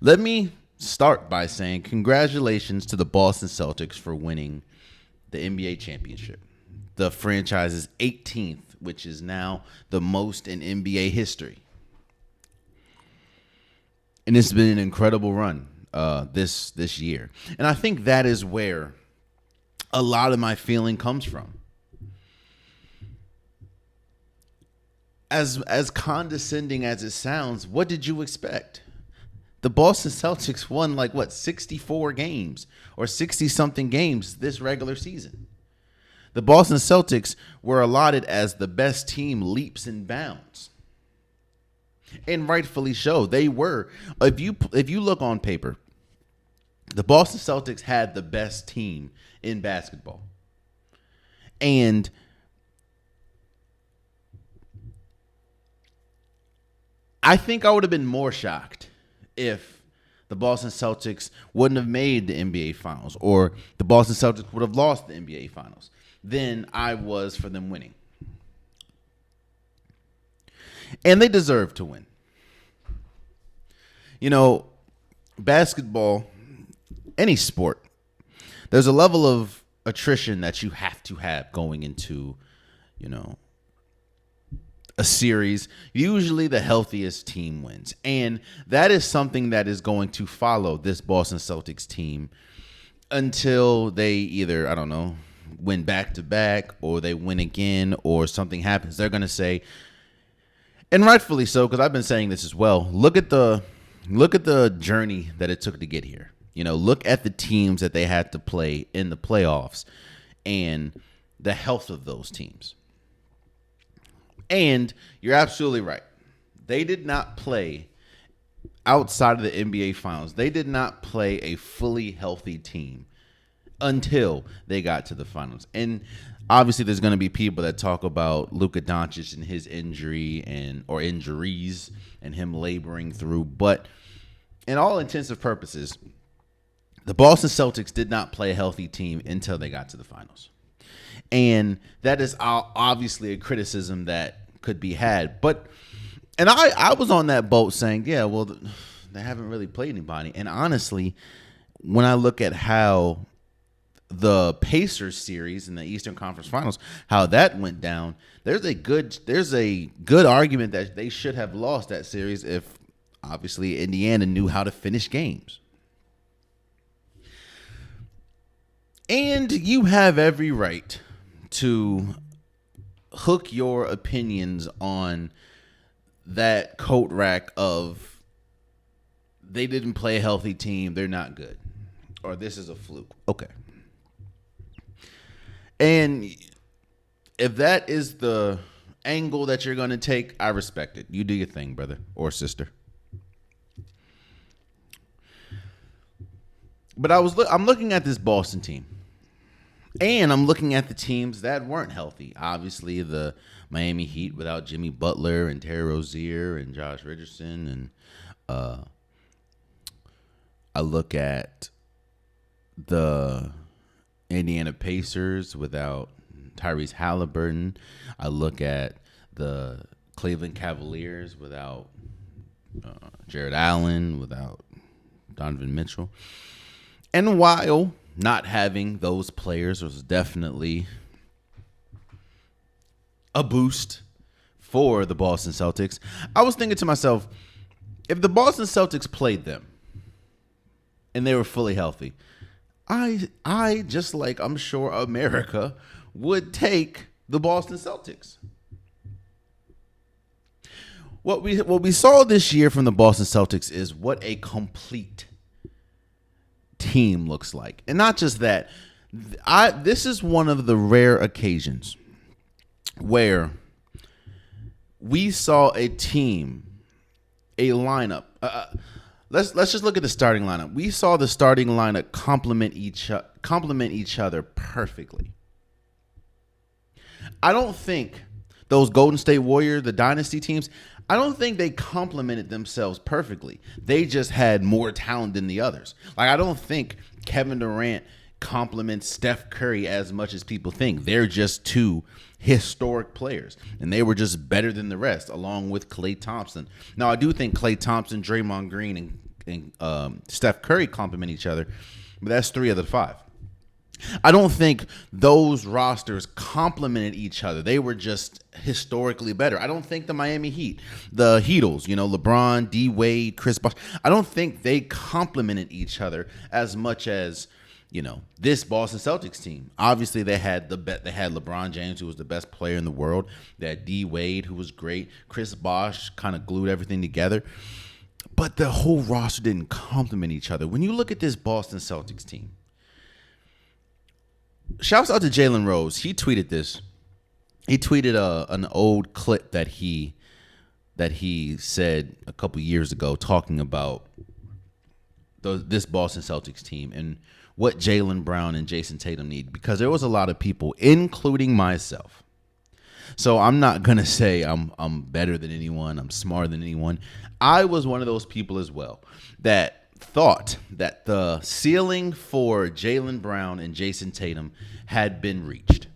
Let me start by saying congratulations to the Boston Celtics for winning the NBA championship. The franchise's 18th, which is now the most in NBA history. And it's been an incredible run this year. And I think that is where a lot of my feeling comes from. As condescending as it sounds, what did you expect? The Boston Celtics won 64 games or 60-something games this regular season. The Boston Celtics were allotted as the best team leaps and bounds. And rightfully so. They were. If you look on paper, the Boston Celtics had the best team in basketball. And I think I would have been more shocked if the Boston Celtics wouldn't have made the NBA Finals or the Boston Celtics would have lost the NBA Finals than I was for them winning. And they deserve to win. You know, basketball, any sport, there's a level of attrition that you have to have going into, a series. Usually the healthiest team wins. And that is something that is going to follow this Boston Celtics team until they either, win back-to-back or they win again or something happens. They're going to say, and rightfully so, because I've been saying this as well, look at the journey that it took to get here. Look at the teams that they had to play in the playoffs and the health of those teams. And you're absolutely right. They did not play outside of the NBA Finals. They did not play a fully healthy team until they got to the finals. And obviously there's going to be people that talk about Luka Doncic and his injury or injuries and him laboring through. But in all intents and purposes, the Boston Celtics did not play a healthy team until they got to the finals. And that is obviously a criticism that could be had. And I was on that boat saying, yeah, well, they haven't really played anybody. And honestly, when I look at how the Pacers series in the Eastern Conference Finals, how that went down, there's a good argument that they should have lost that series if obviously Indiana knew how to finish games. And you have every right to hook your opinions on that coat rack of they didn't play a healthy team, they're not good, or this is a fluke. Okay. And if that is the angle that you're going to take, I respect it. You do your thing, brother or sister. But I'm looking at this Boston team. And I'm looking at the teams that weren't healthy. Obviously, the Miami Heat without Jimmy Butler and Terry Rozier and Josh Richardson. And I look at the Indiana Pacers without Tyrese Halliburton. I look at the Cleveland Cavaliers without Jared Allen, without Donovan Mitchell. And while not having those players was definitely a boost for the Boston Celtics, I was thinking to myself, if the Boston Celtics played them and they were fully healthy, I just like I'm sure America would take the Boston Celtics. What we saw this year from the Boston Celtics is what a complete team looks like. And not just that, this is one of the rare occasions where we saw a team, a lineup. Let's just look at the starting lineup. We saw the starting lineup complement each other perfectly. I don't think those Golden State Warriors, the dynasty teams, I don't think they complemented themselves perfectly. They just had more talent than the others. Like, I don't think Kevin Durant complements Steph Curry as much as people think. They're just two historic players, and they were just better than the rest, along with Klay Thompson. Now, I do think Klay Thompson, Draymond Green, and Steph Curry complement each other, but that's 3 of the 5. I don't think those rosters complemented each other. They were just historically better. I don't think the Miami Heat, the Heatles, LeBron, D Wade, Chris Bosh, I don't think they complemented each other as much as, this Boston Celtics team. Obviously, they had LeBron James, who was the best player in the world. They had D Wade, who was great. Chris Bosh kind of glued everything together. But the whole roster didn't complement each other. When you look at this Boston Celtics team, shouts out to Jalen Rose. He tweeted this. He tweeted an old clip that he said a couple years ago, talking about this Boston Celtics team and what Jaylen Brown and Jason Tatum need, because there was a lot of people, including myself. So I'm not gonna say I'm better than anyone, I'm smarter than anyone. I was one of those people as well that thought that the ceiling for Jaylen Brown and Jason Tatum had been reached.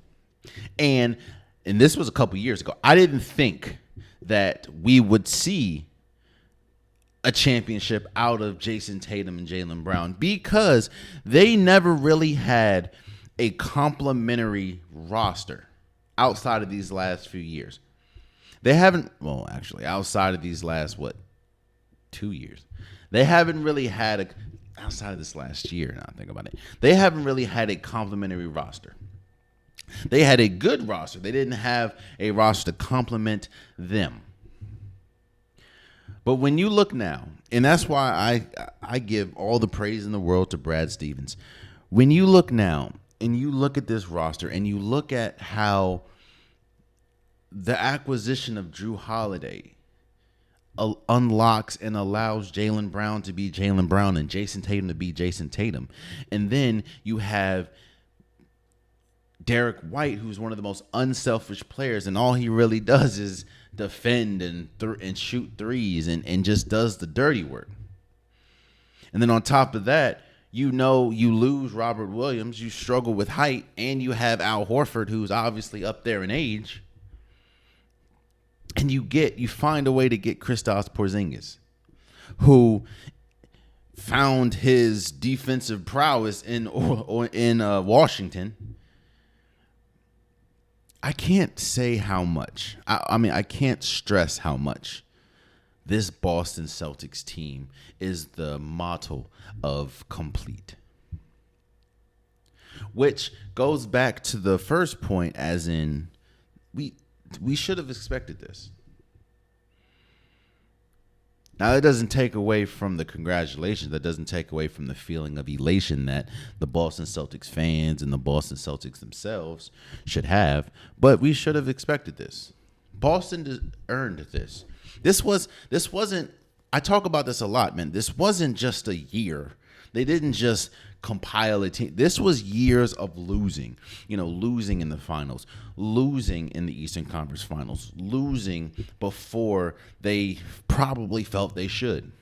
And this was a couple years ago. I didn't think that we would see a championship out of Jason Tatum and Jaylen Brown, because they never really had a complementary roster outside of these last few years. They haven't, outside of these last, 2 years. They haven't really had outside of this last year, now I think about it, they haven't really had a complementary roster. They had a good roster. They didn't have a roster to complement them. But when you look now, and that's why I give all the praise in the world to Brad Stevens. When you look now and you look at this roster and you look at how the acquisition of Drew Holiday unlocks and allows Jaylen Brown to be Jaylen Brown and Jason Tatum to be Jason Tatum. And then you have Derek White, who's one of the most unselfish players, and all he really does is defend and shoot threes and just does the dirty work. And then on top of that, you lose Robert Williams, you struggle with height, and you have Al Horford, who's obviously up there in age. And you find a way to get Kristaps Porzingis, who found his defensive prowess in Washington. I can't say how much. I can't stress how much this Boston Celtics team is the motto of complete. Which goes back to the first point, as in we should have expected this. Now, that doesn't take away from the congratulations. That doesn't take away from the feeling of elation that the Boston Celtics fans and the Boston Celtics themselves should have. But we should have expected this. Boston earned this. This wasn't, I talk about this a lot, man. This wasn't just a year. They didn't just compile a team. This was years of losing, losing in the finals, losing in the Eastern Conference Finals, losing before they probably felt they should.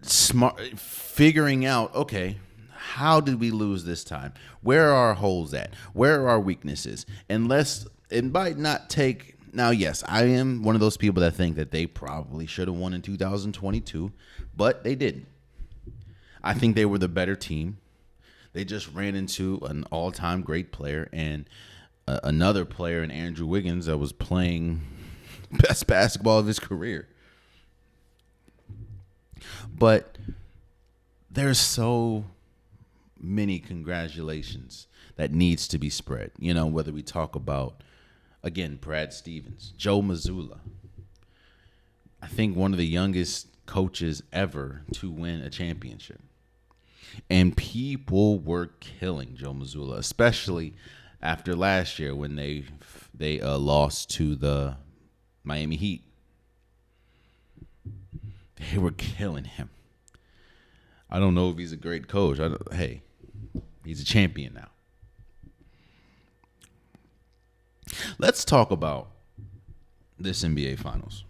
Smart, figuring out, okay, how did we lose this time? Where are our holes at? Where are our weaknesses? It might not take. Now, yes, I am one of those people that think that they probably should have won in 2022, but they didn't. I think they were the better team. They just ran into an all-time great player and another player in Andrew Wiggins that was playing best basketball of his career. But there's so many congratulations that needs to be spread. Whether we talk about, again, Brad Stevens, Joe Mazzulla. I think one of the youngest coaches ever to win a championship. And people were killing Joe Mazzulla, especially after last year when they lost to the Miami Heat. They were killing him. I don't know if he's a great coach. Hey, he's a champion now. Let's talk about this NBA Finals.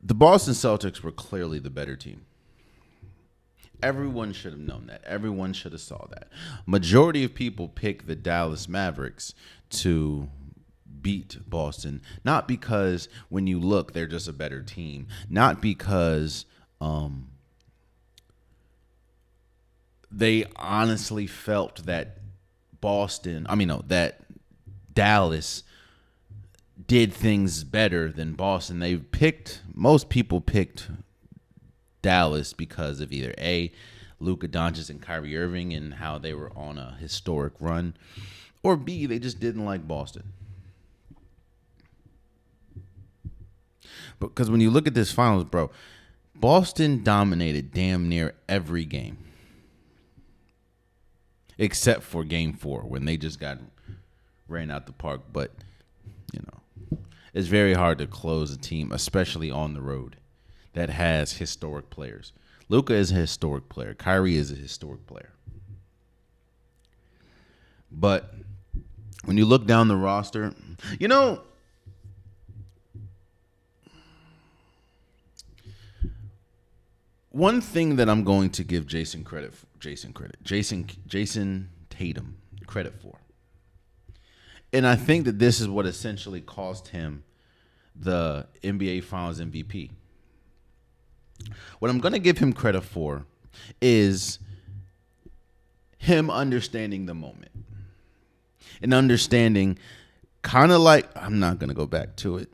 The Boston Celtics were clearly the better team. Everyone should have known that. Everyone should have saw that. Majority of people pick the Dallas Mavericks to beat Boston, not because when you look, they're just a better team, not because they honestly felt that that Dallas did things better than Boston. Most people picked Dallas because of either A, Luka Doncic and Kyrie Irving and how they were on a historic run, or B, they just didn't like Boston. Because when you look at this finals, bro, Boston dominated damn near every game. Except for game 4 when they just got ran out the park. But, it's very hard to close a team, especially on the road, that has historic players. Luka is a historic player. Kyrie is a historic player. But when you look down the roster, one thing that I'm going to give Jason Tatum credit for, and I think that this is what essentially cost him the NBA Finals MVP. What I'm going to give him credit for is him understanding the moment and understanding, kind of like, I'm not going to go back to it,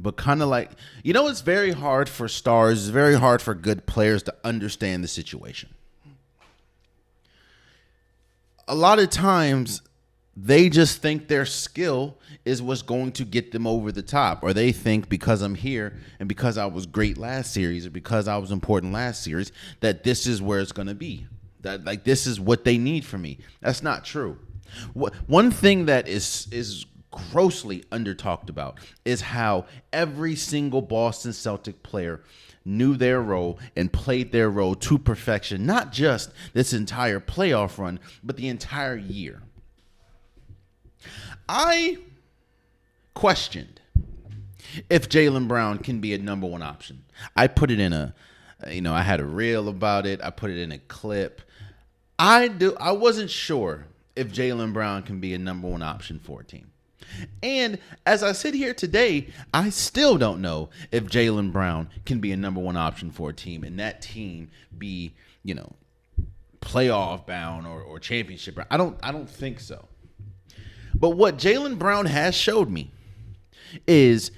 but kind of like, it's very hard for stars, it's very hard for good players to understand the situation. A lot of times, they just think their skill is what's going to get them over the top. Or they think because I'm here and because I was great last series or because I was important last series, that this is where it's going to be. That this is what they need from me. That's not true. One thing that is grossly under talked about is how every single Boston Celtic player knew their role and played their role to perfection, not just this entire playoff run, but the entire year. I questioned if Jaylen Brown can be a number one option. I put it in I had a reel about it. I put it in a clip. I wasn't sure if Jaylen Brown can be a number one option for a team. And as I sit here today, I still don't know if Jaylen Brown can be a number one option for a team and that team be, playoff bound or championship bound. I don't think so. But what Jaylen Brown has showed me is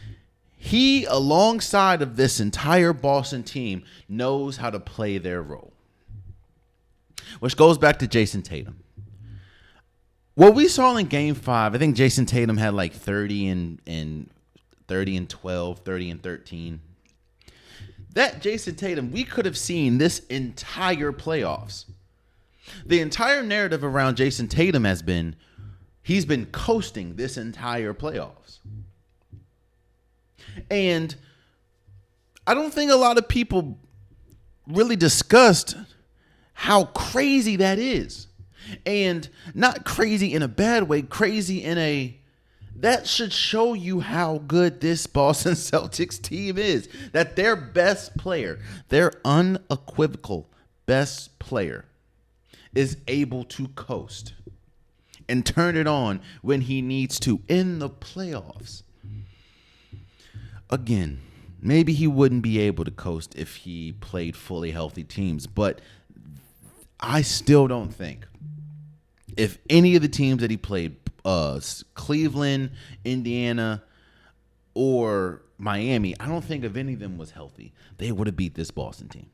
he, alongside of this entire Boston team, knows how to play their role. Which goes back to Jason Tatum. What we saw in Game 5, I think Jason Tatum had like 30 and 12, 30 and 13. That Jason Tatum, we could have seen this entire playoffs. The entire narrative around Jason Tatum has been, he's been coasting this entire playoffs. And I don't think a lot of people really discussed how crazy that is. And not crazy in a bad way, crazy in a, that should show you how good this Boston Celtics team is. That their best player, their unequivocal best player, is able to coast and turn it on when he needs to in the playoffs. Again, maybe he wouldn't be able to coast if he played fully healthy teams, but I still don't think if any of the teams that he played, Cleveland, Indiana, or Miami, I don't think if any of them was healthy, they would have beat this Boston team.